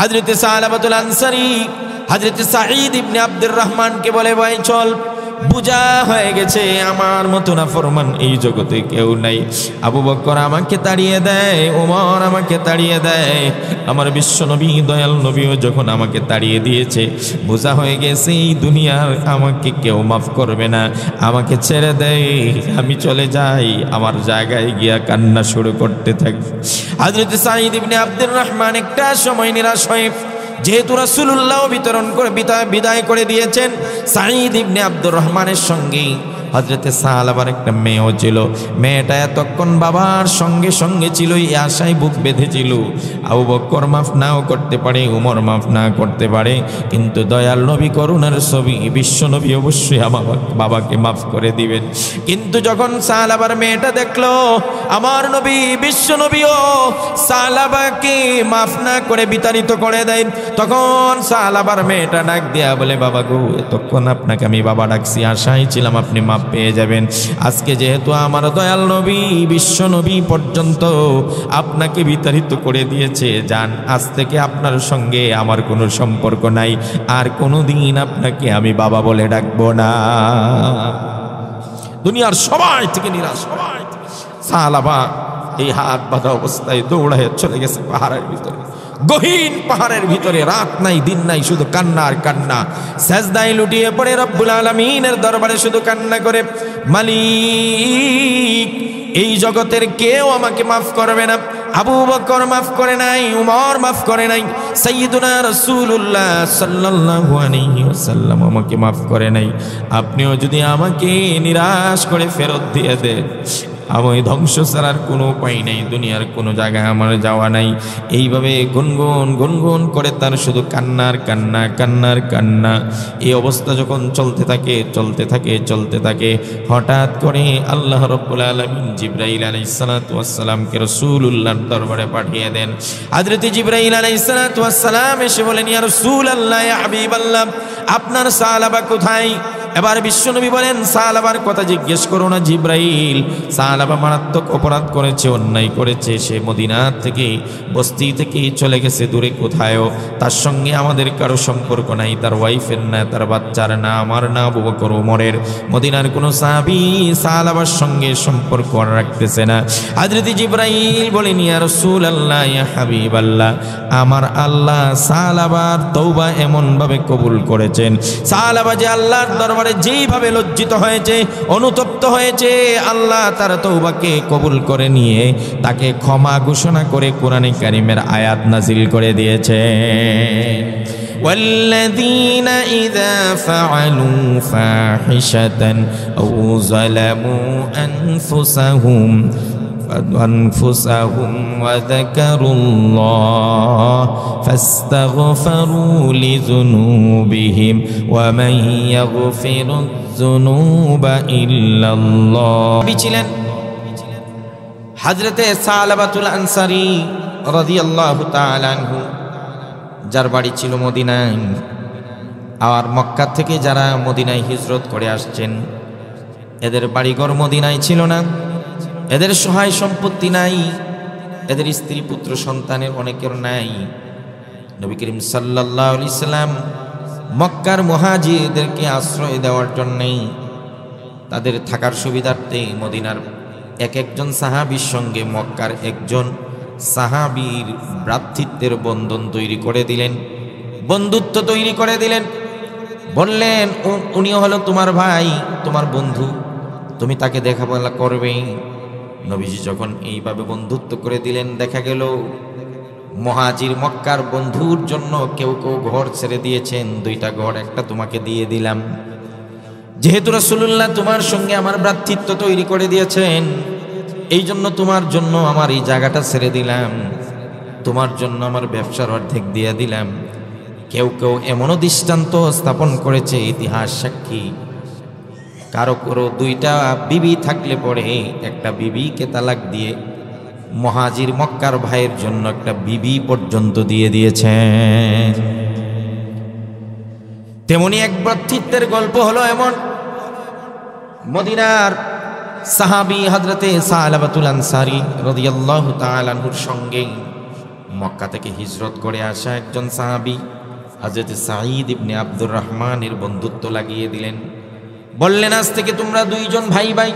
হযরতে সালাবাতুল আনসারী হযরতে সাঈদ ইবনে আব্দুর রহমানকে বলে, ভাই চল, বুঝা হয়ে গেছে আমার মতো নাফরমান এই জগতে কেউ নাই। আবু বকর আমাকে তাড়িয়ে দেয়, ওমর আমাকে তাড়িয়ে দেয়, আমার বিশ্ব নবী দয়াল নবীও যখন আমাকে তাড়িয়ে দিয়েছে, বুঝা হয়ে গেছে এই দুনিয়ার আমাকে কেউ মাফ করবে না, আমাকে ছেড়ে দেয়, আমি চলে যাই, আমার জায়গায় গিয়া কান্না শুরু করতে থাকি। হযরত সাঈদ ইবনে আব্দুর রহমান একটা সময় নিরাশ হয়ে, যেহেতু রাসূলুল্লাহ বিদায় করে দিয়েছেন, সাঈদ ইবনে আব্দুর রহমানের সঙ্গে হযরতে সালাবার একটা মেয়েও ছিল। মেয়েটা এতক্ষণ বাবার সঙ্গে সঙ্গে ছিল, এই আশায় বুক বেঁধেছিল আবু বকর মাফ নাও করতে পারে, উমর মাফ না করতে পারে, কিন্তু দয়াল নবী করুণার ছবি বিশ্ব নবী অবশ্যই আমার বাবাকে মাফ করে দিবেন। কিন্তু যখন সালাবার মেয়েটা দেখলো আমার নবী বিশ্ব নবীও সালাবাকে মাফ না করে বিতাড়িত করে দেয়, তখন সালাবার মেয়েটা ডাক দেয়া বলে, বাবা গো, এতক্ষণ আপনাকে আমি বাবা ডাকছি, আশাই ছিলাম আপনি মাফ পেয়ে যাবেন। আজকে যেহেতু আমার দয়াল নবী বিশ্ব নবী পর্যন্ত আপনাকে বিতাড়িত করে দিয়েছে, যান, আজ থেকে আপনার সঙ্গে আমার কোনো সম্পর্ক নাই, আর কোনোদিন আপনাকে আমি বাবা বলে ডাকবো না। দুনিয়ার সবাই থেকে নিরাশ। সালাবা এই হাত বাঁধা অবস্থায় দৌড়ায় চলে গেছে পাহাড়ের ভিতরে, গহীন পাহাড়ের ভিতরে, রাত নাই দিন নাই, শুধু কান্না আর কান্না। সেজদায় লুটিয়ে পড়ে রব্বুল আলামিনের দরবারে শুধু কান্না করে, মালিক, এই জগতের কেউ আমাকে মাফ করবে না। আবু বকর মাফ করে নাই, উমর মাফ করে নাই, সাইয়্যিদুনা রাসূলুল্লাহ সাল্লাল্লাহু আলাইহি ওয়াসাল্লাম আমাকে মাফ করে নাই। আপনিও যদি আমাকে নিরাশ করে ফেরত দিয়ে দেন, আমি ধ্বংস ছাড়ার কোনো উপায় নেই, দুনিয়ার কোনো জায়গায় আমার যাওয়া নাই। এইভাবে গুনগুন গুনগুন করে তার শুধু কান্নার কান্না, কান্নার কান্না। এই অবস্থা যখন চলতে থাকে চলতে থাকে চলতে থাকে, হঠাৎ করে আল্লাহ রাব্বুল আলামিন জিবরাইল আলাইহিস সালাতু ওয়াস সালামকে রাসূলুল্লাহর দরবারে পাঠিয়ে দেন। হযরত জিবরাইল আলাইহিস সালাতু ওয়াস সালাম এসে বলেন, ইয়া রাসূলুল্লাহ, ইয়া হাবিবাল্লাহ, আপনার সাহাবা কোথায়? এবার বিশ্বনবী বলেন, সাহাবার কথা জিজ্ঞেস করো না জিবরাইল, সাহাবা মারাত্মক অপরাধ করেছে, অন্যায় করেছে, সে মদিনা থেকে বস্তি থেকে চলে গেছে দূরে কোথায়ও, তার সঙ্গে আমাদের কারো সম্পর্ক নাই, তার ওয়াইফের না, তার বাচ্চার না, আমার না, আবু বকর ওমরের, মদিনার কোনো সাহাবী সাহাবার সঙ্গে সম্পর্ক রাখতেছে না। হযরত জিবরাইল বলেন, ইয়া রাসূলুল্লাহ, ইয়া হাবিবাল্লাহ, আমার আল্লাহ সাহাবার তওবা এমন ভাবে কবুল করেছেন, সাহাবা যে আল্লাহর দরবারে যেইভাবে লজ্জিত হয়েছে, অনুতপ্ত হয়েছে, আল্লাহ তার তওবাকে কবুল করে নিয়ে তাকে ক্ষমা ঘোষণা করে কোরআনে কারীমের আয়াত নাজিল করে দিয়েছে। والذين إذا فعلوا فاحشة أو ظلموا أنفسهم وذكروا الله فاستغفروا لذنوبهم ومن يغفر الذنوب إلا الله। বিছিলেন হযরতে সালাবাতুল আনসারী রাদিয়াল্লাহু তাআলা আনহু, যার বাড়ি ছিল মদিনায়, আর মক্কা থেকে যারা মদিনায় হিজরত করে আসছেন, এদের বাড়িঘর মদিনায় ছিল না, এদের সহায় সম্পত্তি নাই, এদের স্ত্রী পুত্র সন্তানের অনেকের নাই। নবী করিম সাল্লাল্লাহু আলাইহি সাল্লাম মক্কার মুহাজিরদেরকে আশ্রয় দেওয়ার জন্যে, তাদের থাকার সুবিধার্থে মদিনার এক একজন সাহাবীর সঙ্গে মক্কার একজন সাহাবীর ভ্রাতৃত্বের বন্ধন তৈরি করে দিলেন, বন্ধুত্ব তৈরি করে দিলেন। বললেন, উনিও হলো তোমার ভাই, তোমার বন্ধু, তুমি তাকে দেখাশোনা করবে। নবীজি যখন এইভাবে বন্ধুত্ব করে দিলেন, দেখা গেল মুহাজির মক্কার বন্ধুর জন্য কেউ কেউ ঘর ছেড়ে দিয়েছেন, 2টা ঘর, একটা তোমাকে দিয়ে দিলাম, যেহেতু রাসূলুল্লাহ তোমার সঙ্গে আমার ভ্রাতৃত্ব তৈরি করে দিয়েছেন, এই জন্য তোমার জন্য আমার এই জায়গাটা ছেড়ে দিলাম, তোমার জন্য আমার ব্যবসার অর্ধেক দিয়ে দিলাম। কেউ কেউ এমনও দৃষ্টান্ত স্থাপন করেছে, ইতিহাস সাক্ষী, কারো কারো 2টা বিবি থাকলে পরে একটা বিবিকে তালাক দিয়ে মুহাজির মক্কার ভাইয়ের জন্য একটা বিবি পর্যন্ত দিয়ে দিয়েছেন। তেমনি এক ভ্রাতৃত্বের গল্প হলো এমন, মদিনার সাহাবী হযরতে সালাবাতুল আনসারী রাদিয়াল্লাহু তাআলা আনহুর সঙ্গে মক্কা থেকে হিজরত করে আসা একজন সাহাবী হযরত সাঈদ ইবনে আব্দুর রহমানের বন্ধুত্ব লাগিয়ে দিলেন। বললেন, আজ থেকে তোমরা দুইজন ভাই ভাই,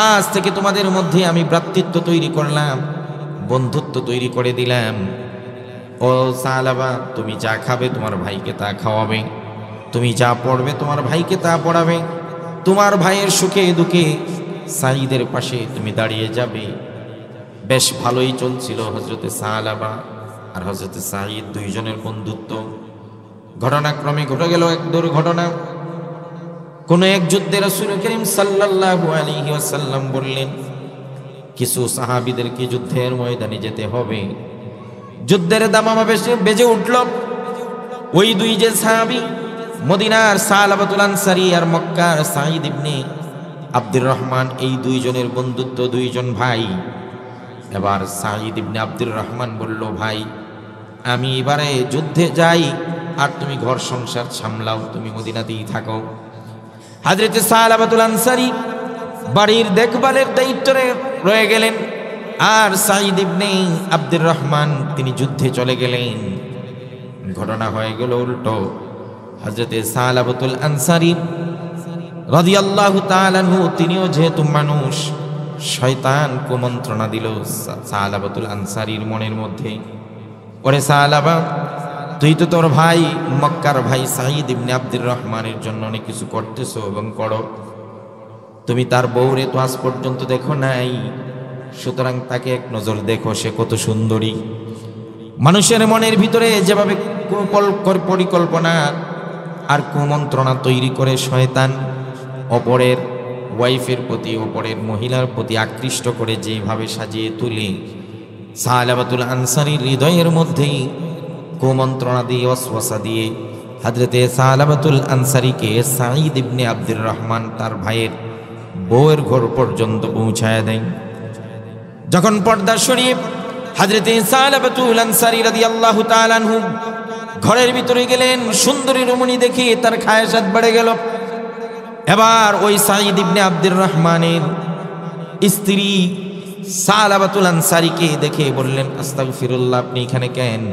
আজ থেকে তোমাদের মধ্যে আমি ভ্রাতৃত্ব তৈরি করলাম, বন্ধুত্ব তৈরি করে দিলাম। ও সালাবা, তুমি যা খাবে তোমার ভাইকে তা খাওয়াবে, তুমি যা পড়বে তোমার ভাইকে তা পড়াবে, তোমার ভাইয়ের সুখে দুঃখে সাঈদের পাশে তুমি দাঁড়িয়ে যাবে। বেশ ভালোই চলছিল হযরতে সালাবা আর হযরতে সাঈদ দুইজনের বন্ধুত্ব। ঘটনাক্রমে ঘটে গেল এক দুর্ঘটনা। কোন এক যুদ্ধে রাসূল করিম সাল্লাল্লাহু আলাইহি ওয়াসাল্লাম বললেন, কিছু সাহাবীদেরকে যুদ্ধের ময়দানে যেতে হবে। যুদ্ধের দামামা বেজে উঠল। ওই দুই যে সাহাবী, মদিনার সালাবাতুল আনসারী আর মক্কার সাঈদ ইবনে আব্দুর রহমান, এই দুইজনের বন্ধুত্ব, দুইজন ভাই। এবার সাঈদ ইবনে আব্দুর রহমান বলল, ভাই আমি এবারে যুদ্ধে যাই, আর তুমি ঘর সংসার সামলাও, তুমি মদিনাতেই থাকো। হযরত সালাবাতুল আনসারী বাড়ির দেখভালের দায়িত্বে রয়ে গেলেন, আর সাঈদ ইবনে আব্দুর রহমান তিনি যুদ্ধে চলে গেলেন। ঘটনা হয়ে গেল উল্টো। হযরত সালাবাতুল আনসারী রাদিয়াল্লাহু তাআলা আনহু, তিনিও যেহেতু মানুষ, শয়তান কুমন্ত্রণা দিল সালাবাতুল আনসারীর মনের মধ্যে, ওরে সালাবা, তুই তো তোর ভাই মক্কার ভাই সাঈদ ইবনে আব্দুর রহমানের জন্য অনেক কিছু করতেছো এবং করো, তুমি তার বউরে তো আজ পর্যন্ত দেখো নাই, সুতরাং তাকে এক নজর দেখো, সে কত সুন্দরী। মানুষের মনের ভিতরে যেভাবে পরিকল্পনা আর কুমন্ত্রণা তৈরি করে শয়তান, অপরের ওয়াইফের প্রতি, অপরের মহিলার প্রতি আকৃষ্ট করে যেভাবে সাজিয়ে তুলে, সালাবাতুল আনসারীর হৃদয়ের মধ্যেই কুমন্ত্রণা দিয়ে, ওয়াসওয়াসা দিয়ে হযরতে সালাবাতুল আনসারীকে সাঈদ ইবনে আব্দুর রহমান তার ভাইয়ের বউয়ের ঘর পর্যন্ত পৌঁছায় দেন। যখন পর্দা সরিয়ে হযরতে সালাবাতুল আনসারী রাদিয়াল্লাহু তাআলা আনহু ঘরের ভিতরে গেলেন, সুন্দরী রমণী দেখে তার খায়েশাত বেড়ে গেল। এবার ওই সাঈদ ইবনে আব্দুর রহমানের স্ত্রী সালাবাতুল আনসারীকে দেখে বললেন, আস্তাগফিরুল্লাহ, আপনি এখানে কেন?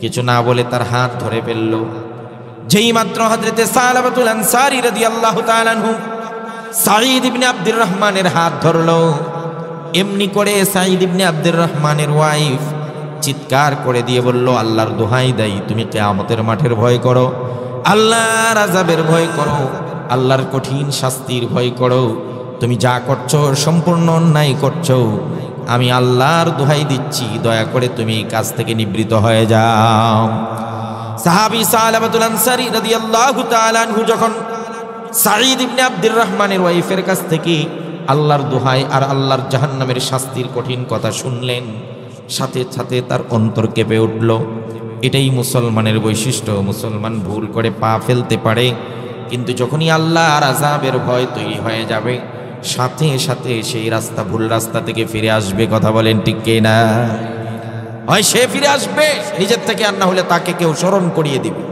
কিছু না বলে তার হাত ধরে ফেলল। যেই মাত্র হযরতে সালাবাতুল আনসারী রাদিয়াল্লাহু তাআলা আনহু সাঈদ ইবনে আব্দুর রহমানের হাত ধরল, এমনি করে সাঈদ ইবনে আব্দুর রহমানের ওয়াইফ চিৎকার করে দিয়ে বলল, আল্লাহর দোহাই দেই, তুমি কিয়ামতের মাঠের ভয় করো, আল্লাহর আযাবের ভয় করো, আল্লাহর কঠিন শাস্তির ভয় করো, তুমি যা করছো সম্পূর্ণ অন্যায় করছো, আমি আল্লাহর দোহাই দিচ্ছি, দয়া করে তুমি এই কাজ থেকে নিবৃত্ত হয়ে যাও। সাহাবী সালাবাতুল আনসারী রাদিয়াল্লাহু তাআলা আনহু যখন সাঈদ ইবনে আব্দুর রহমানের ওয়াইফের কাছ থেকে আল্লাহর দোহাই আর আল্লাহর জাহান্নামের শাস্তির কঠিন কথা শুনলেন, সাথে সাথে তার অন্তর কেঁপে উঠল। এটাই মুসলমানের বৈশিষ্ট্য। মুসলমান ভুল করে পা ফেলতে পারে, কিন্তু যখনই আল্লাহর আযাবের ভয় তৈরি হয়ে যাবে, সাথে সাথে সেই রাস্তা, ভুল রাস্তা থেকে ফিরে আসবে। কথা বলেন ঠিক কি না? হয় সে ফিরে আসবে নিজের থেকে, আর না হলে তাকে কেউ স্মরণ করিয়ে দিবে।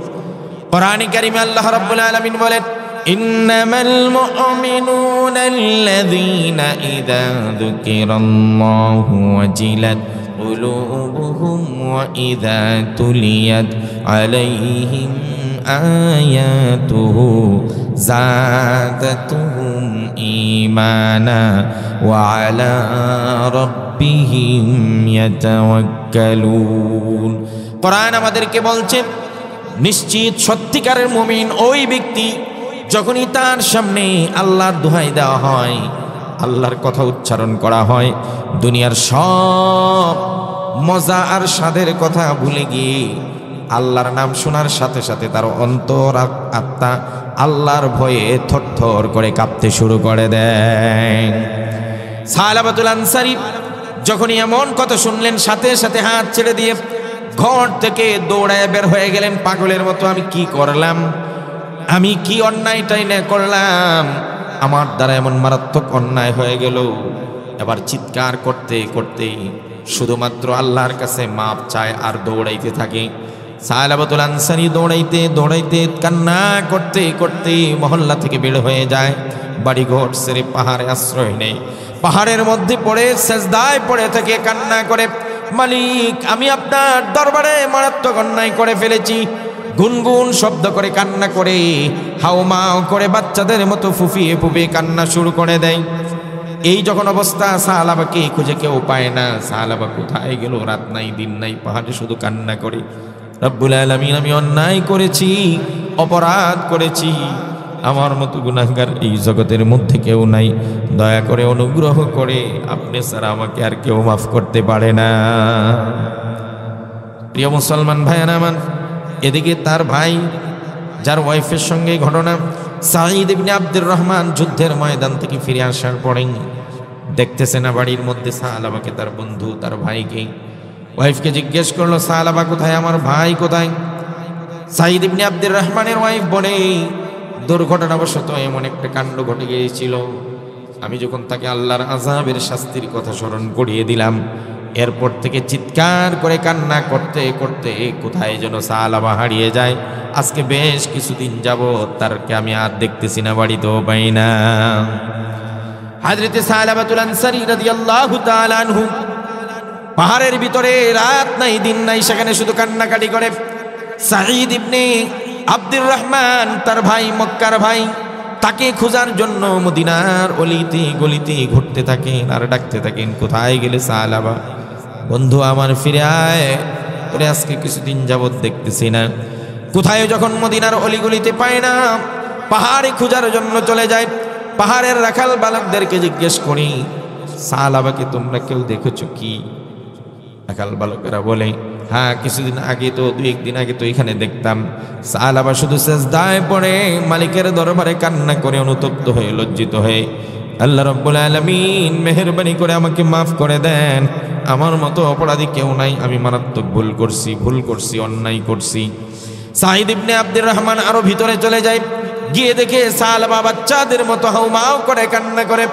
কোরআনে কারিমে আল্লাহ রাব্বুল আলামিন বলেন, ইন্নামাল মুমিনুনা আল্লাযীনা ইযা যুকিরাল্লাহু ওয়াজিলাত কুলুবুহুম ওয়া ইযা তুলিয়াত আলাইহিম আয়াতুহু যাদাতুহুম ঈমানা ওয়া আলা রাব্বিহিম ইয়াতাওয়াক্কালুন। কোরআন আমাদেরকে বলছে, নিশ্চিত সত্যিকারের মুমিন ওই ব্যক্তি যখনই তার সামনে আল্লাহর দোহাই দেওয়া হয়, আল্লাহর কথা উচ্চারণ করা হয়, দুনিয়ার সব মজা আর স্বাদের কথা ভুলে গিয়ে আল্লাহর নাম শোনার সাথে সাথে তার অন্তর আত্মা আল্লাহর ভয়ে থরথর করে কাঁপতে শুরু করে দেয়। সালাবাতুল আনসারী যখনই এমন কথা শুনলেন, সাথে সাথে হাত ছেড়ে দিয়ে ঘর থেকে দৌড়ায় বের হয়ে গেলেন পাগলের মতো। আমি কি করলাম? আমি কি অন্যায়টাই না করলাম? আমার দ্বারা এমন মারাত্মক অন্যায় হয়ে গেল। এবার চিৎকার করতে করতে শুধুমাত্র আল্লাহর কাছে মাপ চায় আর দৌড়াইতে থাকে। সালাবাতুল আনসারী দৌড়াইতে দৌড়াইতে কান্না করতে করতে মহল্লা থেকে বের হয়ে যায়। বাড়িঘর ছেড়ে পাহাড়ে আশ্রয় নেই, পাহাড়ের মধ্যে পড়ে সেজদায় পড়ে থাকে, কান্না করে মালিক আমি আপনার দরবারে মারাত্মক অন্যায় করে ফেলেছি। গুনগুন শব্দ করে কান্না করে, হাউমাউ করে বাচ্চাদের মতো ফুফিয়ে ফুফিয়ে কান্না শুরু করে দেয়। এই যখন অবস্থা, সাহাবাকে খুঁজে কেউ পায় না। সাহাবা কোথায় গেল? রাত নাই দিন নাই, পাহাড়ে শুধু কান্না করে, রব্বুল আলামিন আমি অন্যায় করেছি, অপরাধ করেছি, আমার মতো গুনাহগার এই জগতের মধ্যে কেউ নাই, দয়া করে অনুগ্রহ করে আপনি ছাড়া আমাকে আর কেউ মাফ করতে পারে না। প্রিয় মুসলমান ভাইয়ারা আমার, এদিকে তার ভাই যার ওয়াইফের সঙ্গে ঘটনা, সাঈদ ইবনে আব্দুর রহমান যুদ্ধের ময়দান থেকে ফিরে আসার পরে দেখতেছে না বাড়ির মধ্যে সাহাবাকে, তার বন্ধু তার ভাইকে। ওয়াইফকে জিজ্ঞেস করলো, সাহাবা কোথায়, আমার ভাই কোথায়? সাঈদ ইবনে আব্দুর রহমানের ওয়াইফ বলে, দুর্ঘটনাবশত এমন একটা কাণ্ড ঘটে গিয়েছিল, আমি যখন তাকে আল্লাহর আযাবের শাস্তির কথা স্মরণ করিয়ে দিলাম, এরপর থেকে চিৎকার করে কান্না করতে করতে কোথায় যেন সাহাবা হারিয়ে যায়। আজকে বেশ কিছুদিন যাবত তারকে আমি আর দেখতেছি না, বাড়িতেও পাই না। হযরতে সালাবাতুল আনসারী রাদিয়াল্লাহু তাআলা আনহু পাহাড়ের ভিতরে রাত নাই দিন নাই, সেখানে শুধু কান্নাকাটি করে। সাঈদ ইবনে আব্দুর রহমান তার ভাই, মক্কার ভাই, তাকে খোঁজার জন্য মদিনার অলিতে গলিতে ঘুরতে থাকেন আর ডাকতে থাকেন, কোথায় গেলে সাহাবা, বন্ধু আমার ফিরে আয়, তোরে আজকে কিছুদিন যাবত দেখতেছি না। কোথায় যখন মদিনার অলিগলিতে পায় না, পাহাড়ে খোঁজার জন্য চলে যায়। পাহাড়ের রাখাল বালকদেরকে জিজ্ঞেস করি, সাহাবাকে তোমরা কেউ দেখেছো কি? রাখাল বালকেরা বলে, হ্যাঁ কিছুদিন আগে তো, দুই একদিন আগে তো এখানে দেখতাম। সাহাবা শুধু সেজদায় পড়ে মালিকের দরবারে কান্না করে, অনুতপ্ত হয়ে, লজ্জিত হয়ে, আল্লাহ রাব্বুল আলামিন মেহেরবানি করে আমাকে মাফ করে দেন, আমার মতো অপরাধী কেউ নাই, আমি মারাত্মক ভুল করছি, অন্যায় করছি। সাঈদ ইবনে আব্দুর রহমান আরো ভিতরে চলে যায়, গিয়ে দেখে সাহাবা বাচ্চাদের মতো হাউমাউ করে কান্না করে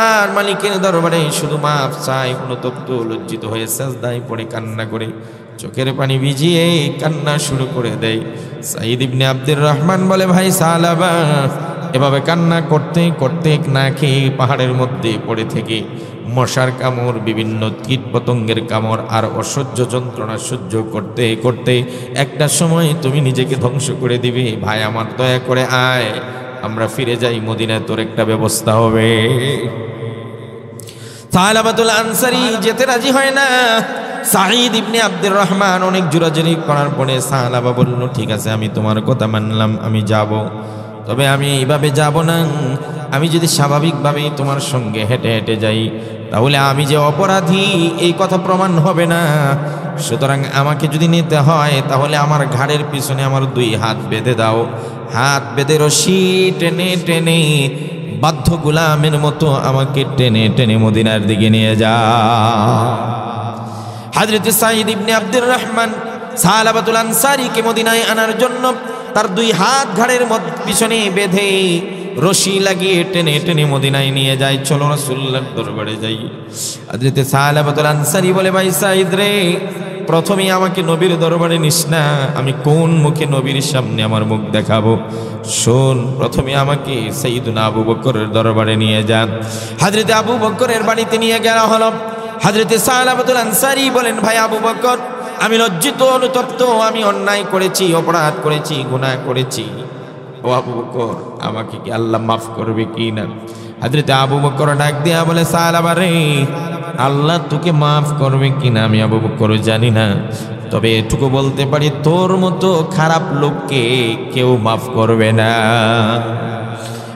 আর মালিকের দরবারে শুধু মাফ চায়, অনুতপ্ত লজ্জিত হয়ে সাজদায় পড়ে কান্না করে, চোখের পানি ভিজিয়ে কান্না শুরু করে দেয়। সাঈদ ইবনে আব্দুর রহমান বলে, ভাই সাহাবা, এভাবে কান্না করতে করতে না খেয়ে পাহাড়ের মধ্যে পড়ে থেকে মশার কামড়, বিভিন্ন কীট পতঙ্গের কামড় আর অসহ্য যন্ত্রণা সহ্য করতে করতে একটা সময় তুমি নিজেকে ধ্বংস করে দিবে। ভাই আমার, দয়া করে আয়, আমরা ফিরে যাই মদিনায়, তোর একটা ব্যবস্থা হবে। সালাবাতুল আনসারী যেতে রাজি হয় না। সাঈদ ইবনে আব্দুর রহমান অনেক জোরাজুরি করার পরে সাহাবা বলল, ঠিক আছে আমি তোমার কথা মানলাম, আমি যাব, তবে আমি এইভাবে যাব না। আমি যদি স্বাভাবিকভাবেই তোমার সঙ্গে হেঁটে হেঁটে যাই, তাহলে আমি যে অপরাধী এই কথা প্রমাণ হবে না। সুতরাং আমাকে যদি নিতে হয়, তাহলে আমার ঘাড়ের পিছনে আমার দুই হাত বেঁধে দাও, হাত বেঁধে রশি টেনে টেনে বাধ্য গোলামের মতো আমাকে টেনে টেনে মদিনার দিকে নিয়ে যাও। হযরতে সাঈদ ইবনে আব্দুর রহমান সালাবাতুল আনসারীকে মদিনায় আনার জন্য তার দুই হাত ঘাড়ের পিছনে বেঁধে রশি লাগিয়ে টেনে টেনে মদিনায় নিয়ে যায়। চলো রাসূলুল্লাহর দরবারে যাই। হযরতে সালাবাতুল আনসারী বলে, ভাই সাঈদ রে, প্রথমে আমাকে নবীর দরবারে নিস না, আমি কোন মুখে নবীর সামনে আমার মুখ দেখাবো? শোন, প্রথমে আমাকে সাইয়্যিদুনা আবু বকরের দরবারে নিয়ে যান। হযরতে আবু বকরের বাড়িতে নিয়ে গেলা হলো। হযরতে সালাবাতুল আনসারী বলেন, ভাই আবু বকর, আমি লজ্জিত, অনুতপ্ত, আমি অন্যায় করেছি, অপরাধ করেছি, গুনাহ করেছি। ও আবু বকর, আমাকে কি আল্লাহ মাফ করবে কি না? হযরতে আবু বকর ডাক দিয়া বলে, সালাবা রে, আল্লাহ তোকে মাফ করবে কিনা আমি আবু বকর জানি না, তবে এটুকু বলতে পারি, তোর মতো খারাপ লোককে কেউ মাফ করবে না।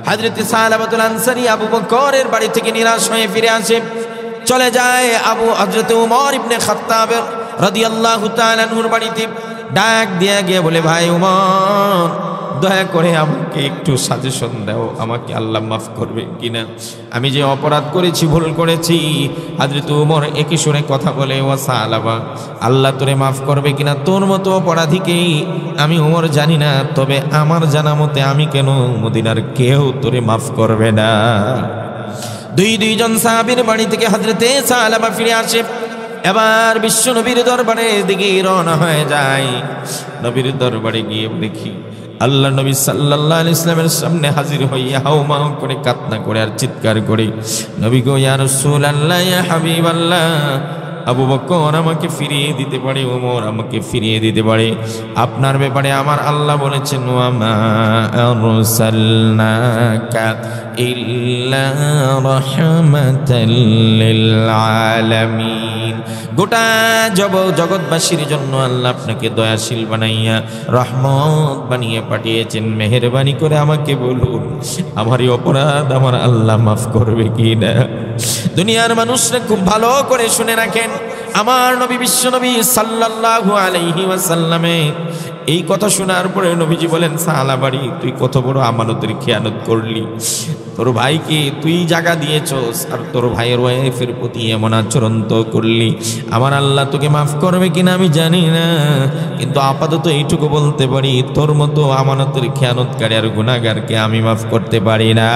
হযরতে সালাবাতুল আনসারী আবু বকরের বাড়ি থেকে নিরাশ হয়ে ফিরে আসে, চলে যায় হযরতে উমর ইবনে খাত্তাব রাদিয়াল্লাহু তাআলা আনহুর বাড়িতে। ডাক দিয়ে গিয়ে বলে, ভাই উমর, দয়া করে আমাকে একটু সাজেশন দাও, আমাকে আল্লাহ মাফ করবে কিনা, আমি যে অপরাধ করেছি, ভুল করেছি। হযরত উমর একই সুরে কথা বলে, ও সাহাবা, আল্লাহ তোরে মাফ করবে কিনা তোর মতো অপরাধীকে আমি উমর জানি না, তবে আমার জানা মতে আমি কেন, মদিনার কেউ তোরে মাফ করবে না। দুইজন সাহাবীর বাড়ি থেকে হযরতে সাহাবা ফিরে আসে। এবার বিশ্ব নবীর দরবারের দিকে রওনা হয়ে যায়। নবীর দরবারে গিয়ে দেখি আল্লাহ নবী সাল্লাল্লাহু আলাইহি ওয়াসাল্লামের সামনে হাজির হইয়া হাউমাউ করে কান্না করে আর চিৎকার করে, নবী গো, ইয়া রাসূলুল্লাহ, ইয়া হাবিবাল্লাহ, আবু বকর আমাকে ফিরিয়ে দিতে পারে, ওমর আমাকে ফিরিয়ে দিতে পারে। আপনার ব্যাপারে আমার আল্লাহ বলেছেন, ওয়া মা আরসালনাকা ইল্লা রাহমাতাল লিল আলামিন। গোটা জগৎবাসীর জন্য আল্লাহ আপনাকে দয়াশীল বানাইয়া রহমত বানিয়ে পাঠিয়েছেন। মেহেরবানি করে আমাকে বলুন, আমার এই অপরাধ আমার আল্লাহ মাফ করবে কি না? দুনিয়ার মানুষরা খুব ভালো করে শুনে রাখেন, আমার নবী বিশ্বনবী সাল্লাল্লাহু আলাইহি ওয়াসাল্লামে এই কথা শোনার পরে নবীজি বলেন, সাহাবারি তুই কত বড় আমানতের খেয়ানত করলি, তোর ভাইকে তুই জায়গা দিয়েছস আর তোর ভাইয়ের ওয়াইফের প্রতি এমন আচরণ তো করলি, আমার আল্লাহ তোকে মাফ করবে কিনা আমি জানি না, কিন্তু আপাতত এইটুকু বলতে পারি তোর মতো আমানতের খেয়ানতকারী আর গুনাহগারকে আমি মাফ করতে পারি না।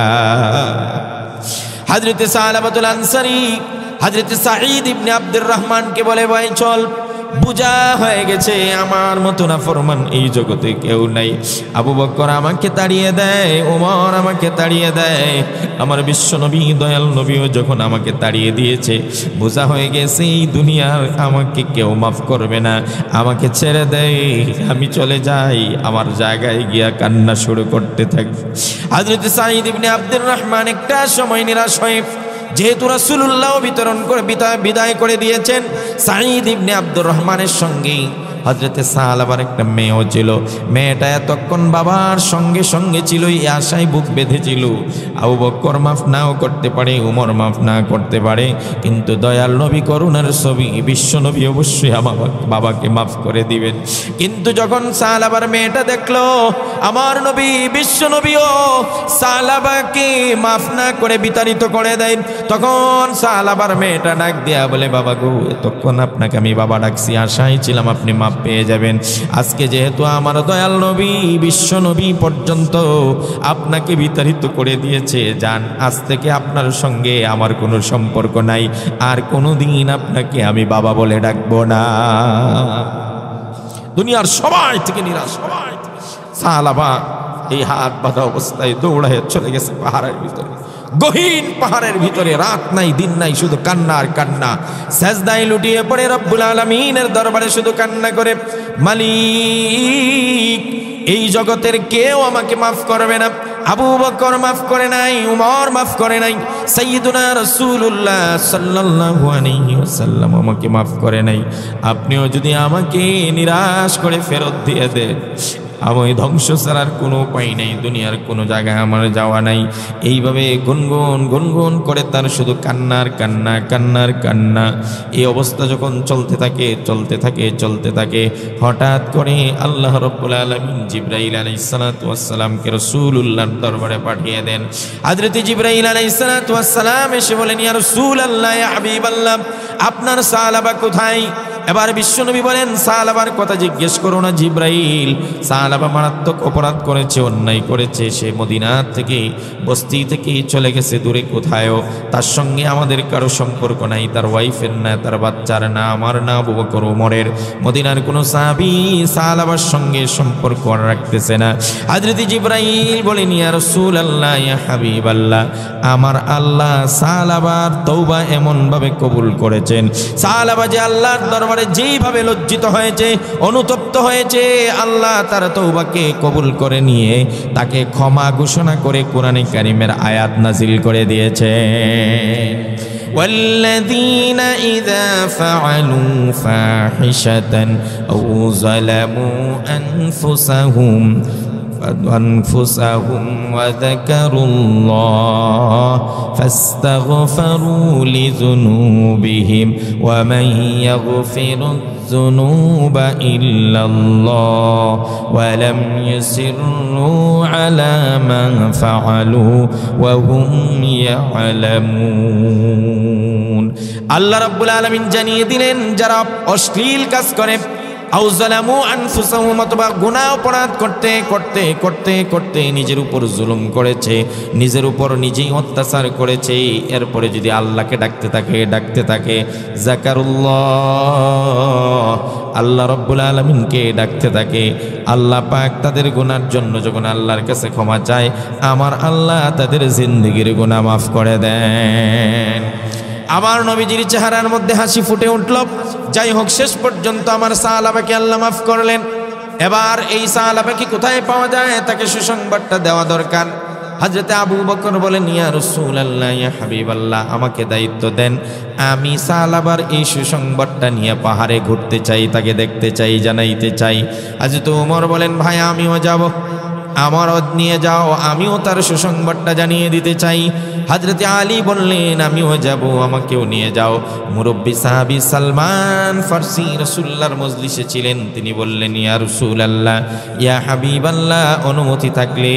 হযরত সালাবাতুল আনসারী হযরত সাঈদ ইবনে আব্দুর রহমানকে বলে, ভাই চল, বুঝা হয়ে গেছে আমার মতো না ফরমান এই জগতে কেউ নাই। আবু বকর আমাকে তাড়িয়ে দেয়, ওমর আমাকে তাড়িয়ে দেয়, আমার বিশ্বনবী দয়াল নবীও যখন আমাকে তাড়িয়ে দিয়েছে, বুঝা হয়ে গেছে এই দুনিয়ার আমাকে কেউ মাফ করবে না, আমাকে ছেড়ে দেয়, আমি চলে যাই, আমার জায়গায় গিয়া কান্না শুরু করতে থাকি। হযরত সাঈদ ইবনে আব্দুর রহমান একটা সময় নিরাশ হয়ে, যেহেতু রাসূলুল্লাহ বিদায় করে দিয়েছেন, সাঈদ ইবনে আব্দুর রহমানের সঙ্গে হযরতে সালাবার একটা মেয়েও ছিল। মেয়েটা এতক্ষণ বাবার সঙ্গে সঙ্গে ছিল, এই আশায় বুক বেঁধেছিল আবু বকর মাফ নাও করতে পারে, উমর মাফ না করতে পারে, কিন্তু দয়াল নবী করুণার ছবি বিশ্ব নবী অবশ্যই আমার বাবাকে মাফ করে দিবেন। কিন্তু যখন সালাবার মেয়েটা দেখলো আমার নবী বিশ্ব নবীও সালাবাকে মাফ না করে বিতাড়িত করে দেয়, তখন সালাবার মেয়েটা ডাক দিয়া বলে, বাবা গো, এতক্ষণ আপনাকে আমি বাবা ডাকছি, আশায় ছিলাম আপনি মাফ পেয়ে যাবেন, আজকে যেহেতু আমার দয়াল নবী বিশ্ব নবী পর্যন্ত আপনাকে বিতাড়িত করে দিয়েছে, যান, আজ থেকে আপনার সঙ্গে আমার কোনো সম্পর্ক নাই, আর কোনোদিন আপনাকে আমি বাবা বলে ডাকবো না। দুনিয়ার সবাই থেকে নিরাশ। সাহাবা এই হাত বাঁধা অবস্থায় দৌড়ায় চলে গেছে পাহাড়ের ভিতরে, গহীন পাহাড়ের ভিতরে, রাত নাই দিন নাই, শুধু কান্না আর কান্না। সেজদায় লুটিয়ে পড়ে রব্বুল আলামিনের দরবারে শুধু কান্না করে, মালিক এই জগতের কেউ আমাকে মাফ করবে না। আবু বকর মাফ করে নাই, উমর মাফ করে নাই, সাইয়্যিদুনা রাসূলুল্লাহ সাল্লাল্লাহু আলাইহি ওয়াসাল্লাম আমাকে মাফ করে নাই। আপনিও যদি আমাকে নিরাশ করে ফেরত দিয়ে দেন, আমি ধ্বংস ছাড়ার কোনো উপায় নেই, দুনিয়ার কোনো জায়গায় আমার যাওয়া নাই। এইভাবে গুনগুন গুনগুন করে তার শুধু কান্নার কান্না, কান্নার কান্না। এই অবস্থা যখন চলতে থাকে, হঠাৎ করে আল্লাহ রাব্বুল আলামিন জিবরাইল আলাইহিস সালাতু ওয়াস সালামকে রাসূলুল্লাহর দরবারে পাঠিয়ে দেন। হযরত জিবরাইল আলাইহিস সালাতু ওয়াস সালাম এসে বলেন, ইয়া রাসূলুল্লাহ, ইয়া হাবিবাল্লাহ, আপনার সাহাবা কোথায়? এবার বিশ্বনবী বলেন, সাহাবার কথা জিজ্ঞেস করো না জিবরাইল, সাহাবা মারাত্মক অপরাধ করেছে, অন্যায় করেছে, সে মদিনা থেকে বস্তি থেকে চলে গেছে দূরে কোথায়ও, তার সঙ্গে আমাদের কারো সম্পর্ক নাই, তার ওয়াইফের না, তার বাচ্চার না, আমার না, আবু বকর ওমরের, মদিনার কোনো সাহাবী সাহাবার সঙ্গে সম্পর্ক রাখতেছে না। হযরত জিবরাইল বলেন, ইয়া রাসূলুল্লাহ, ইয়া হাবিবাল্লাহ, আমার আল্লাহ সাহাবার তওবা এমন ভাবে কবুল করেছেন, সাহাবা যে আল্লাহর দরবারে যেইভাবে লজ্জিত হয়েছে, অনুতপ্ত হয়েছে, আল্লাহ তার তওবাকে কবুল করে নিয়ে তাকে ক্ষমা ঘোষণা করে কোরআনে কারীমের আয়াত নাজিল করে দিয়েছে। والذين إذا فعلوا فاحشة أو ظلموا أنفسهم وذكروا الله فاستغفروا لذنوبهم ومن يغفر الذنوب إلا الله ولم يصروا على ما فعلوا وهم يعلمون। আল্লাহ রাব্বুল আলামিন জানিয়ে দিলেন, যারা অশ্লীল কাজ করে, আও যালামু আনফুসাহুম, অথবা গুনাহ অপরাধ করতে করতে করতে করতে নিজের উপর জুলুম করেছে, নিজের উপর নিজেই অত্যাচার করেছে, এরপরে যদি আল্লাহকে ডাকতে থাকে যাকারুল্লাহ, আল্লাহ রাব্বুল আলামিনকে ডাকতে থাকে, আল্লাহ পাক তাদের গুনার জন্য যখন আল্লাহর কাছে ক্ষমা চায়, আমার আল্লাহ তাদের জিন্দেগির গুনাহ মাফ করে দেন। আমার নবীজির চেহারার মধ্যে হাসি ফুটে উঠল। যাই হোক, শেষ পর্যন্ত আমার সাহাবাকে আল্লাহ মাফ করলেন। এবার এই সাহাবাকে কোথায় পাওয়া যায়, তাকে সুসংবাদটা দেওয়া দরকার। হযরতে আবু বকর বলেন, ইয়া রাসূলুল্লাহ, ইয়া হাবিবাল্লাহ, আমাকে দায়িত্ব দেন, আমি সাহাবার এই সুসংবাদটা নিয়ে পাহাড়ে ঘুরতে চাই, তাকে দেখতে চাই, জানাইতে চাই। হযরতে ওমর বলেন, ভাই আমিও যাব, আমারও নিয়ে যাও, আমিও তার সুসংবাদটা জানিয়ে দিতে চাই। হযরতে আলী বললেন, আমিও যাব, আমাকেও নিয়ে যাও। মুরব্বী সাহাবী সালমান ফারসি রাসূলুল্লাহর মজলিসে ছিলেন, তিনি বললেন, ইয়া রাসূলুল্লাহ, ইয়া হাবিবাল্লাহ, অনুমতি থাকলে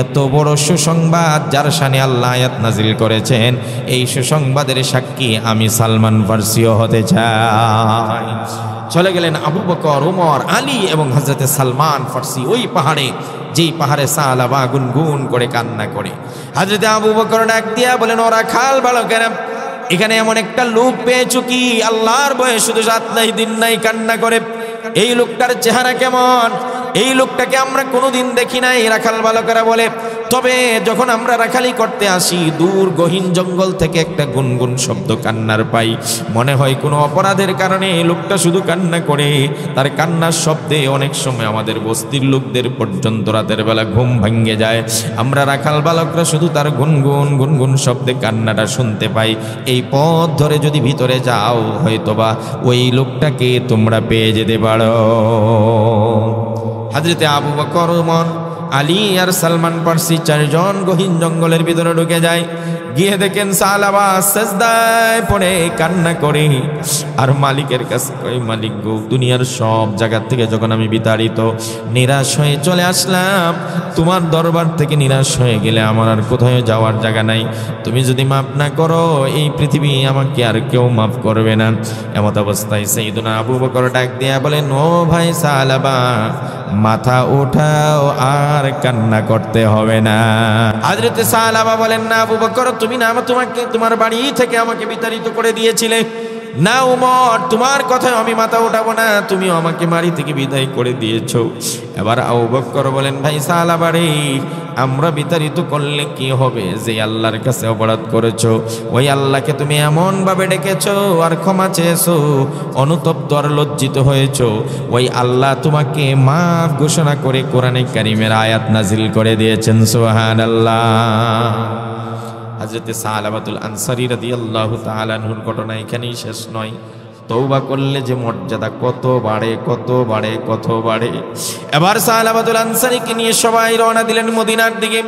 এত বড় সুসংবাদ যার শানে আল্লাহ আয়াত নাজিল করেছেন, এই সুসংবাদের সাক্ষী আমি সালমান ফারসিও হতে চাই। চলে গেলেন আবু বকর, ওমর, আলী এবং হযরতে সালমান ফারসি ওই পাহাড়ে, যেই পাহাড়ে সাহাবা গুনগুন করে কান্না করে। হযরতে আবু বকর ডাক দিয়া বলেন, ওরা খাল বালকেরা, এখানে এমন একটা লোক পেয়েছো কি আল্লাহর ভয়ে শুধু রাত নাই দিন নাই কান্না করে? এই লোকটার চেহারা কেমন? এই লোকটাকে আমরা কোনোদিন দেখি নাই। রাখাল বালকেরা বলে, তবে যখন আমরা রাখালি করতে আসি, দূর গহীন জঙ্গল থেকে একটা গুনগুন শব্দ কান্নার পাই। মনে হয় কোনো অপরাধের কারণে এই লোকটা শুধু কান্না করে। তার কান্নার শব্দে অনেক সময় আমাদের বস্তির লোকদের পর্যন্ত রাতের বেলা ঘুম ভাঙ্গে যায়। আমরা রাখাল বালকরা শুধু তার গুনগুন গুনগুন শব্দে কান্নাটা শুনতে পাই। এই পথ ধরে যদি ভিতরে যাও, হয়তোবা ওই লোকটাকে তোমরা পেয়ে যেতে পারো। হযরতে আবু বকর, ওমর, আলী আর সালমান ফারসি চারজন গহীন জঙ্গলের ভিতরে ঢুকে যায়। গিয়ে দেখেন সাহাবা সেজদায় পড়ে কান্না করে আর মালিকের কাছে কই, মালিক গো, দুনিয়ার সব জায়গা থেকে যখন আমি বিতাড়িত নিরাশ হয়ে চলে আসলাম, তোমার দরবার থেকে নিরাশ হয়ে গেলে আমার আর কোথাও যাওয়ার জায়গা নাই। তুমি যদি মাফ না করো, এই পৃথিবী আমাকে আর কেউ মাফ করবে না। এমত অবস্থায় সাইয়েদুনা আবু বকর ডাক দিয়া বলেন, ও ভাই সাহাবা, মাথা ওঠাও, আর কান্না করতে হবে না। হযরতে সাহাবা বলেন, না আবু বকর, তুমি না তোমাকে তোমার বাড়ি থেকে আমাকে বিতাড়িত করে দিয়েছিলে না। উমর, তোমার কথায় আমি মাথা উঠাবো না, তুমিও আমাকে বাড়ি থেকে বিদায় করে দিয়েছো। এবার আবু বকর বলেন, ভাই সাহাবা রে, আমরা বিতাড়িত করলে কি হবে? যে আল্লাহর কাছে অপরাধ করেছো, ওই আল্লাহকে তুমি এমন ভাবে ডেকেছো আর ক্ষমা চেয়েছো, অনুতপ্ত আর লজ্জিত হয়েছো, ওই আল্লাহ তোমাকে মাফ ঘোষণা করে কোরআনে কারীমের আয়াত নাজিল করে দিয়েছেন। সুবহানাল্লাহ। হযরতে সাহাবাতুল আনসারী রাদিয়াল্লাহু তাআলা আনহুর ঘটনা এখানেই শেষ নয়। তওবা করলে যে মর্যাদা কত বাড়ে, কত বাড়ে, কত বাড়ে। এবার সাহাবাতুল আনসারীকে নিয়ে সবাই রওনা দিলেন মদিনার দিকে।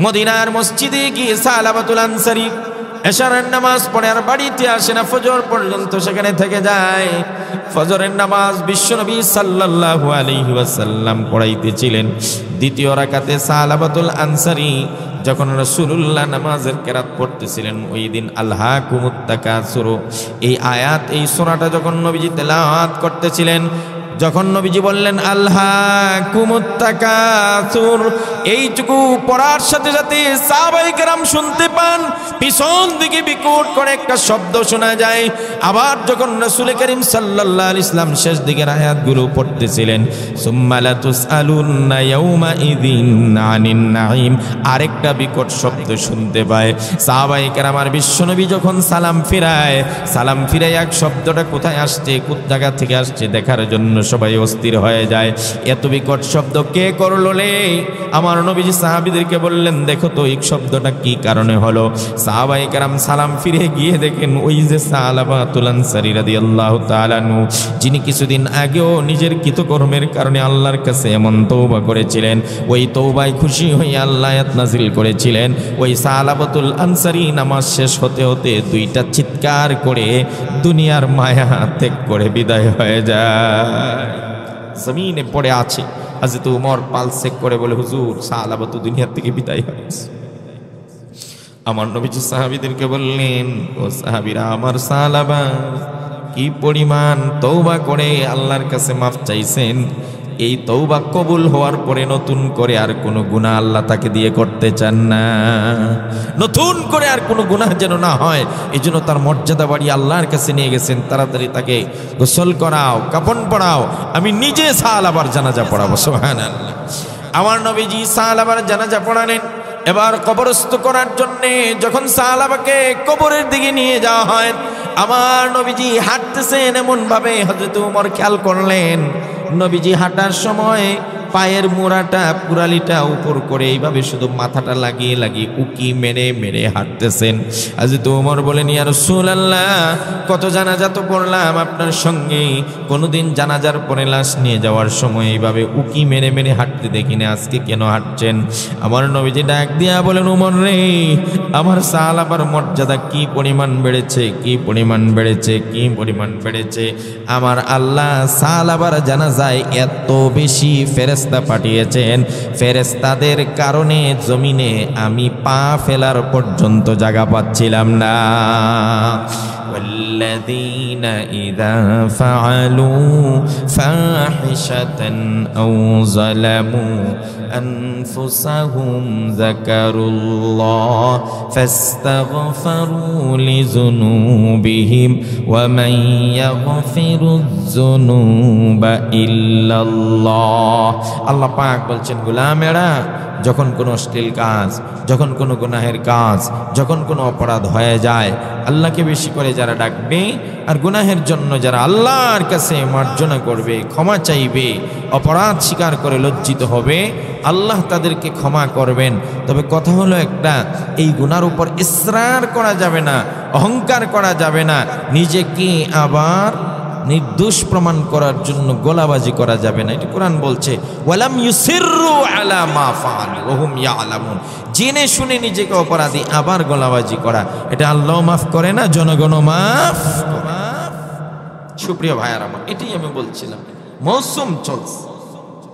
মদিনার মসজিদে গিয়ে সাহাবাতুল আনসারী এশারের নামাজ পড়ে আর বাড়িতে আসে না, ফজর পর্যন্ত সেখানে থেকে যায়। ফজরের নামাজ বিশ্বনবী সাল্লাল্লাহু আলাইহি ওয়াসাল্লাম পড়াইতেছিলেন। দ্বিতীয় রাকাতে সাহাবাতুল আনসারী যখন রাসূলুল্লাহ নামাজের কেরাত পড়তেছিলেন, ওই দিন আলহাকুমুত তাকাসুর এই আয়াত, এই সূরাটা যখন নবীজি তেলাওয়াত করতেছিলেন, যখন নবীজি বললেন আলহাকুমুত তাকাসুর, এইটুকু পড়ার সাথে সাথে সাহাবায়ে কেরাম শুনতে পান পিছন দিকে বিকট করে একটা শব্দ শোনা যায়। আবার যখন রাসূল করিম সাল্লাল্লাহু আলাইহি ওয়াসাল্লাম শেষ দিকের আয়াতগুলো পড়তেছিলেন, সুম্মা লাতুসআলুন্না ইয়াউমা ইযিন আনিন নাঈম, আরেকটা বিকট শব্দ শুনতে পায়। সাহাবায়ে কেরাম আর বিশ্বনবী যখন সালাম ফিরায়, সালাম ফিরায় এক শব্দটা কোথায় আসছে, কোন জায়গা থেকে আসছে দেখার জন্য সবাই অস্থির হয়ে যায়। এত বিকট শব্দ কে করলো রে? আমার নবীজি সাহাবীদেরকে বললেন, দেখো তো এই শব্দটা কি কারণে হলো। সাহাবায়ে কেরাম সালাম ফিরে গিয়ে দেখেন, ওই যে সাহাবাতুল আনসারী রাদিয়াল্লাহু তাআলা আনহু, যিনি কিছুদিন আগেও নিজের কৃতকর্মের কারণে আল্লাহর কাছে এমন তওবা করেছিলেন, ওই তওবায় খুশি হয়ে আল্লাহ আয়াত নাজিল করেছিলেন। ওই সাহাবাতুল আনসারী নামাজ শেষ হতে হতে দুইটা চিৎকার করে দুনিয়ার মায়া ত্যাগ করে বিদায় হয়ে যায়। জমিনে পড়ে আছে। হযরত ওমর পালস চেক করে বলে, হুজুর, সাহাবা তো দুনিয়া থেকে বিদায় হয়েছে। আমার নবীজি সাহাবীদেরকে বললেন, ও সাহাবীরা, আমার সাহাবা কি পরিমাণ তওবা করে আল্লাহর কাছে মাফ চাইছেন। এই তওবা কবুল হওয়ার পরে নতুন করে আর কোনো গুনাহ আল্লাহ তাকে দিয়ে করতে চান না। নতুন করে আর কোনো গুনাহ যেন না হয়, এই জন্য তার মর্যাদা বাড়িয়ে আল্লাহর কাছে নিয়ে গেছেন। তাড়াতাড়ি তাকে গোসল করাও, কাফন পরাও, আমি নিজে সাহাবার জানাজা পড়াবো। সুবহানাল্লাহ। আমার নবীজি সাহাবার জানাজা পড়ালেন। এবার কবরস্থ করার জন্য যখন সাহাবাকে কবরের দিকে নিয়ে যাওয়া হয়, আমার নবীজি হাঁটতেছেন এমন ভাবে হযরত ওমর খেয়াল করলেন, নবীজি হাঁটার সময় পায়ের মোড়াটা পুরালিটা উপর করে এইভাবে শুধু মাথাটা লাগিয়ে লাগিয়ে উকি মেরে মেরে হাঁটতেছেন। হযরত ওমর বলেন, ইয়া রাসূলুল্লাহ, কত জানাজা তো পড়লাম আপনার সঙ্গে, কোনোদিন জানাজার পরে লাশ নিয়ে যাওয়ার সময় এইভাবে উকি মেরে মেরে হাঁটতে দেখি না, আজকে কেন হাঁটছেন? আমার নবীজি ডাক দিয়া বলেন, ওমর রে, আমার সাহাবার মর্যাদা কি পরিমাণ বেড়েছে, কি পরিমাণ বেড়েছে, কি পরিমাণ বেড়েছে। আমার আল্লাহ সাহাবার জানাজায় এত বেশি ফেরেশতা পাঠিয়েছেন, ফেরেশতাদের কারণে জমিনে আমি পা ফেলার পর্যন্ত জায়গা পাচ্ছিলাম না। والذين إذا فعلوا فاحشة أو ظلموا أنفسهم ذكروا الله فاستغفروا لذنوبهم ومن يغفر الذنوب إلا الله। আল্লাহ পাক বলছেন, গোলামেরা যখন কোনো অশ্লীল কাজ, যখন কোনো গুনাহের কাজ, যখন কোনো অপরাধ হয়ে যায়, আল্লাহকে বেশি করে যারা ডাকবে আর গুনাহের জন্য যারা আল্লাহর কাছে মার্জনা করবে, ক্ষমা চাইবে, অপরাধ স্বীকার করে লজ্জিত হবে, আল্লাহ তাদেরকে ক্ষমা করবেন। তবে কথা হলো একটা, এই গুনার উপর ইসরার করা যাবে না, অহংকার করা যাবে না, নিজেকে আবার নির্দোষ প্রমাণ করার জন্য গোলাবাজি করা যাবে না। এটা কোরআন বলছে, ওয়ালাম ইউসিররু আলা মা ফাআলু ওয়া হুম ইয়ালামুন, জেনে শুনে নিজেকে অপরাধী আবার গোলাবাজি করা, এটা আল্লাহ মাফ করে না, জনগণ মাফ। সুপ্রিয় ভাইয়ার আমার, এটাই আমি বলছিলাম, মৌসুম চলছে,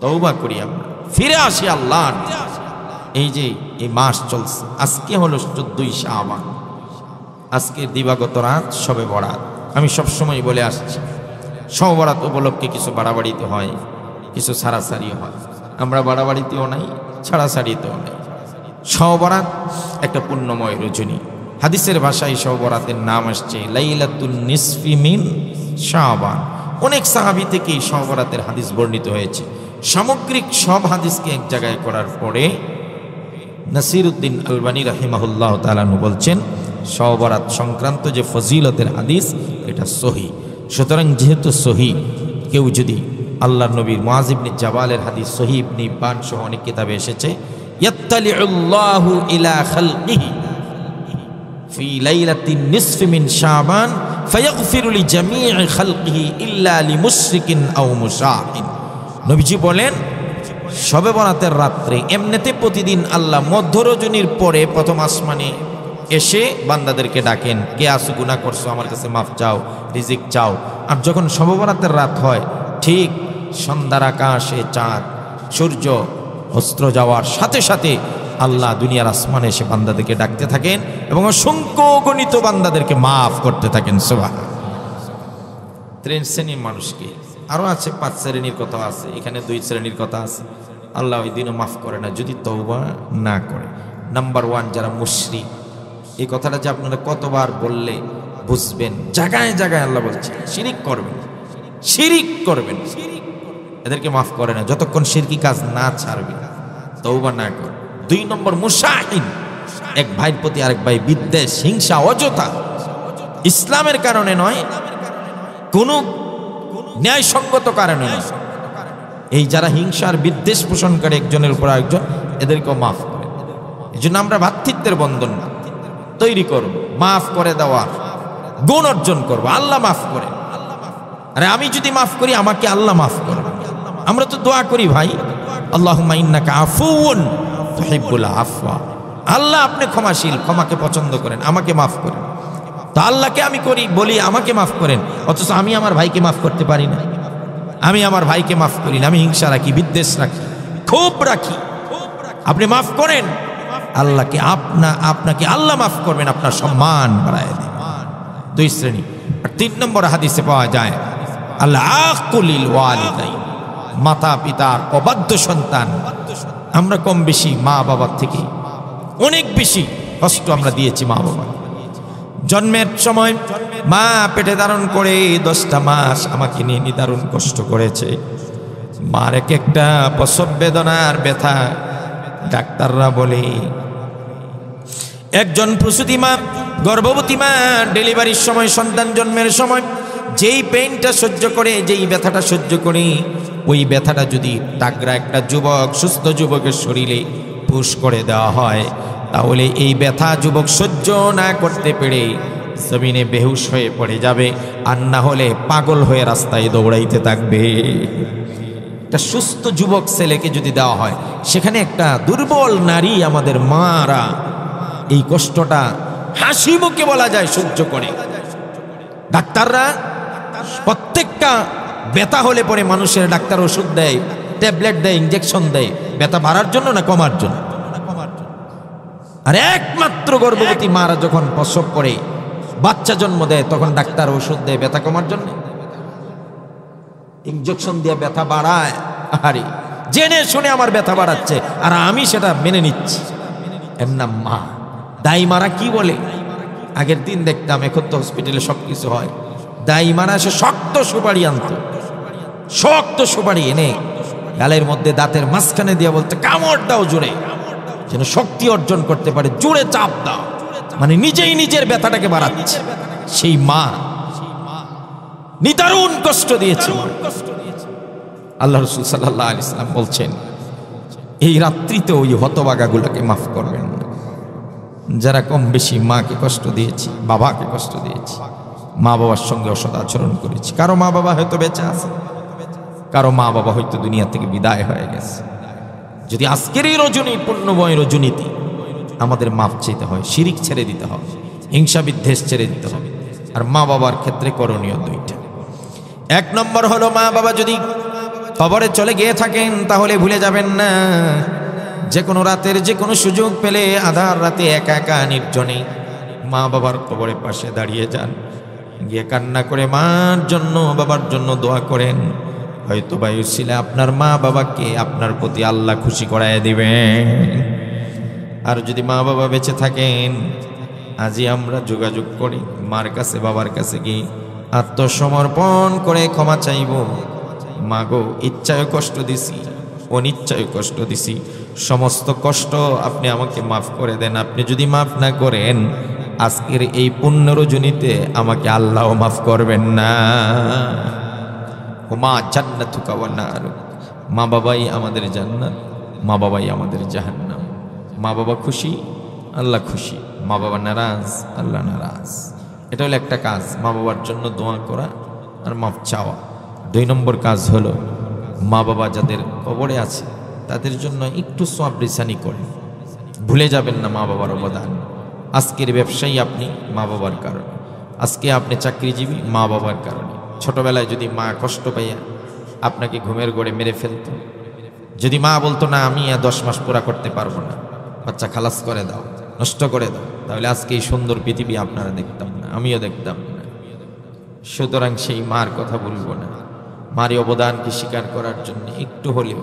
তওবা করি আমরা, ফিরে আসি আল্লাহর। এই যে এই মাস চলছে, আজকে হলো 14ই শাবান, আজকের দিবাগত রাত শবে বরাত। আমি সবসময় বলে আসছি, শবে বরাত উপলক্ষে কিছু বাড়াবাড়িতে হয়, কিছু ছাড়াছাড়ি হয়। আমরা বাড়াবাড়িতেও নাই, ছাড়াছাড়িতেও নাই। শবে বরাত একটা পুণ্যময় রজনী। হাদিসের ভাষায় শবে বরাতের নাম আসছে লাইলাতুন নিসফি মিন শাবান। অনেক সাহাবী থেকে এই শবে বরাতের হাদিস বর্ণিত হয়েছে। সামগ্রিক সব হাদিসকে এক জায়গায় করার পরে নাসিরউদ্দিন আলবানী রাহিমাহুল্লাহ তাআলা বলছেন, শবে বরাত সংক্রান্ত যে ফজিলতের হাদিস এটা সহিহ। সুতরাং যেহেতু সহিহ, কেউ যদি আল্লাহর নবীর মুআয ইবনে জাবালের হাদিস সহিহ ইবনে ইব্বান সহ অনেক কিতাবে এসেছে, ইয়াত্তালিউল্লাহু ইলা খালকিহি ফি লাইলাতিন নিসফি মিন শাবান ফায়াগফিরু লিজামিই খালকিহি ইল্লা লিমুশরিকিন আও মুশাহিন। নবীজি বলেন, শবে বরাতের রাত্রে এমনিতে প্রতিদিন আল্লাহ মধ্য রজনীর পরে প্রথম আসমানে এসে বান্দাদেরকে ডাকেন, কে আসো গুনাহ করছো, আমার কাছে মাফ চাও, রিজিক চাও। আর যখন শবে বরাতের রাত হয়, ঠিক সন্ধ্যার আকাশে চাঁদ সূর্য অস্ত যাওয়ার সাথে সাথে আল্লাহ দুনিয়ার আসমানে এসে বান্দাদেরকে ডাকতে থাকেন এবং অসংখ্য গণিত বান্দাদেরকে মাফ করতে থাকেন। সুবহানাল্লাহ। 3 শ্রেণীর মানুষকে, আরও আছে 5 শ্রেণীর কথা আছে, এখানে 2 শ্রেণীর কথা আছে, আল্লাহ ওই দিনও মাফ করে না যদি তওবা না করে। নাম্বার 1 যারা মুশরিক। এই কথাটা যে আপনারা কতবার বললে বুঝবেন, জায়গায় জায়গায় আল্লাহ বলছে শিরিক করবেন, শিরিক করবেন, এদেরকে মাফ করে না যতক্ষণ শিরকি কাজ না ছাড়বে, তওবা না করে। 2 নম্বর মুশাহিন, এক ভাইয়ের প্রতি আরেক ভাই বিদ্বেষ, হিংসা, অযথা, ইসলামের কারণে নয়, কোনো ন্যায়সঙ্গত কারণে নয়। এই যারা হিংসার বিদ্বেষ পোষণ করে একজনের উপর আরেকজন, এদেরকেও মাফ করে। এই জন্য আমরা ভ্রাতৃত্বের বন্ধন তৈরি করব, মাফ করে দেওয়ার গুণ অর্জন করব। আল্লাহ মাফ করে, আরে আমি যদি মাফ করি আমাকে আল্লাহ মাফ করে। আমরা তো দোয়া করি ভাই, আল্লাহুম্মা ইন্নাকা আফুউন তুহিব্বুল আফওয়া, আল্লাহ আপনি ক্ষমাশীল, ক্ষমাকে পছন্দ করেন, আমাকে মাফ করেন। তো আল্লাহকে আমি করি বলি আমাকে মাফ করেন, অথচ আমি আমার ভাইকে মাফ করতে পারি না। আমি আমার ভাইকে মাফ করি না, আমি হিংসা রাখি, বিদ্বেষ রাখি, ক্ষোভ রাখি। আপনি মাফ করেন আল্লাহকে, আপনাকে আল্লাহ মাফ করবেন, আপনার সম্মান বাড়ায় দেবেন। 2 শ্রেণী। আর 3 নম্বর হাদিসে পাওয়া যায়, আল্লাহ আকুলিল ওয়ালিদাইন, মাতা পিতার অবাধ্য সন্তান। আমরা কম বেশি মা বাবার থেকে অনেক বেশি কষ্ট আমরা দিয়েছি মা বাবা। জন্মের সময় মা পেটে ধারণ করে 10টা মাস আমাকে নিয়ে নিদারুণ কষ্ট করেছে। মার এক একটা প্রসব বেদনার ব্যথা, ডাক্তাররা বলে একজন প্রসূতি মা, গর্ভবতী মা ডেলিভারির সময়, সন্তান জন্মের সময় যেই পেইনটা সহ্য করে, যেই ব্যথাটা সহ্য করে, ওই ব্যথাটা যদি তাগড়া একটা যুবক, সুস্থ যুবকের শরীরে পুশ করে দেওয়া হয়, তাহলে এই ব্যথা যুবক সহ্য না করতে পেরে জমিনে বেহুশ হয়ে পড়ে যাবে, আর না হলে পাগল হয়ে রাস্তায় দৌড়াইতে থাকবে। একটা সুস্থ যুবক ছেলেকে যদি দেওয়া হয়, সেখানে একটা দুর্বল নারী, আমাদের মারা এই কষ্টটা হাসি মুখে বলা যায় সহ্য করে। ডাক্তাররা প্রত্যেকটা ব্যথা হলে পরে মানুষের ডাক্তার ওষুধ দেয়, ট্যাবলেট দেয়, ইঞ্জেকশন দেয়, ব্যথা বাড়ার জন্য না কমার জন্য? আর একমাত্র গর্ভবতী মারা যখন প্রসব করে, বাচ্চা জন্ম দেয়, তখন ডাক্তার ওষুধ দেয় ব্যথা কমার জন্য, ইঞ্জেকশন দিয়ে ব্যথা বাড়ায়। আরে জেনে শুনে আমার ব্যথা বাড়াচ্ছে, আর আমি সেটা মেনে নিচ্ছি। এর নাম মা। দাই মারা কি বলে? আগের দিন দেখতাম, এখন তো হসপিটালে সবকিছু হয়। দাই মারা সে শক্ত সুপারি আনত, শক্ত সুপারি এনে গালের মধ্যে দাঁতের মাঝখানে দিয়ে বলতে, কামড় দাও জোরে, যেন শক্তি অর্জন করতে পারে, জোরে চাপ দাও, মানে নিজেই নিজের ব্যথাটাকে বাড়াচ্ছে। সেই মা নিদারুণ কষ্ট দিয়েছে। আল্লাহ রাসূল সাল্লাল্লাহু আলাইহি ওয়াসাল্লাম বলছেন, এই রাত্রিতে ওই হতভাগাগুলোকে মাফ করবেন না, যারা কম বেশি মাকে কষ্ট দিয়েছি, বাবাকে কষ্ট দিয়েছি, মা বাবার সঙ্গে অসৎ আচরণ করেছি। কারো মা বাবা হয়তো বেঁচে আছে, কারো মা বাবা হয়তো দুনিয়া থেকে বিদায় হয়ে গেছে। যদি আজকের এই রজনী, পুণ্যময় রজনীতে আমাদের মাফ চাইতে হয়, শিরিক ছেড়ে দিতে হবে, হিংসা বিদ্বেষ ছেড়ে দিতে হবে। আর মা বাবার ক্ষেত্রে করণীয় দুইটা। এক নম্বর হলো, মা বাবা যদি কবরে চলে গিয়ে থাকেন, তাহলে ভুলে যাবেন না, যে কোনো রাতের যে কোনো সুযোগ পেলে আধার রাতে একা একা নির্জনে মা বাবার কবরের পাশে দাঁড়িয়ে যান, গিয়ে কান্না করে মার জন্য, বাবার জন্য দোয়া করেন। হয়তো বা ছিলে আপনার মা বাবাকে আপনার প্রতি আল্লাহ খুশি করায় দিবেন। আর যদি মা বাবা বেঁচে থাকেন, আজই আমরা যোগাযোগ করি মার কাছে, বাবার কাছে গিয়ে আত্মসমর্পণ করে ক্ষমা চাইব। মা গো, ইচ্ছায় কষ্ট দিছি, অনিচ্ছায় কষ্ট দিছি, সমস্ত কষ্ট আপনি আমাকে মাফ করে দেন। আপনি যদি মাফ না করেন, আজকের এই পুণ্য রজনীতে আমাকে আল্লাহ মাফ করবেন না। হুমা জান্নাতুকা ওয়া নারুক, মা বাবাই আমাদের জান্নাত, মা বাবাই আমাদের জাহান্নাম। মা বাবা খুশি, আল্লাহ খুশি, মা বাবা নারাজ, আল্লাহ নারাজ। এটা হলো একটা কাজ, মা বাবার জন্য দোয়া করা আর মাফ চাওয়া। দুই নম্বর কাজ হলো, মা বাবা যাদের কবরে আছে তাদের জন্য একটু সওয়াব-রিসানি করেন। ভুলে যাবেন না মা বাবার অবদান। আজকের ব্যবসায়ী আপনি মা বাবার কারণে, আজকে আপনি চাকরিজীবী মা বাবার কারণে। ছোটবেলায় যদি মা কষ্ট পাইয়া আপনাকে ঘুমের ঘোরে মেরে ফেলতো, যদি মা বলতো না আমি 10 মাস পুরা করতে পারবো না, বাচ্চা খালাস করে দাও, নষ্ট করে দাও, তাহলে আজকে এই সুন্দর পৃথিবী আপনারা দেখতাম না, আমিও দেখতাম না। সুতরাং সেই মার কথা বলবো না। মার অবদানকে স্বীকার করার জন্য একটু হলেও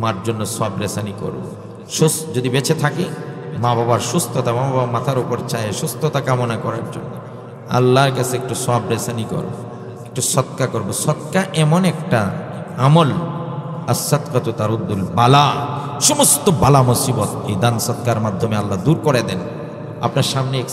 মার জন্য সওয়াব-রিসানি করব। যদি বেঁচে থাকি, মা বাবার সুস্থতা, মা বাবা মাথার উপর চায় সুস্থতা কামনা করার জন্য আল্লাহর কাছে একটু সওয়াব-রিসানি করব, একটু সদকা করব। সদকা এমন একটা আমল, as-সাদকাতু তারুদ্দুল বালা, সমস্ত বালা মুসিবত এই দান সদকার মাধ্যমে আল্লাহ দূর করে দেন। আপনার সামনে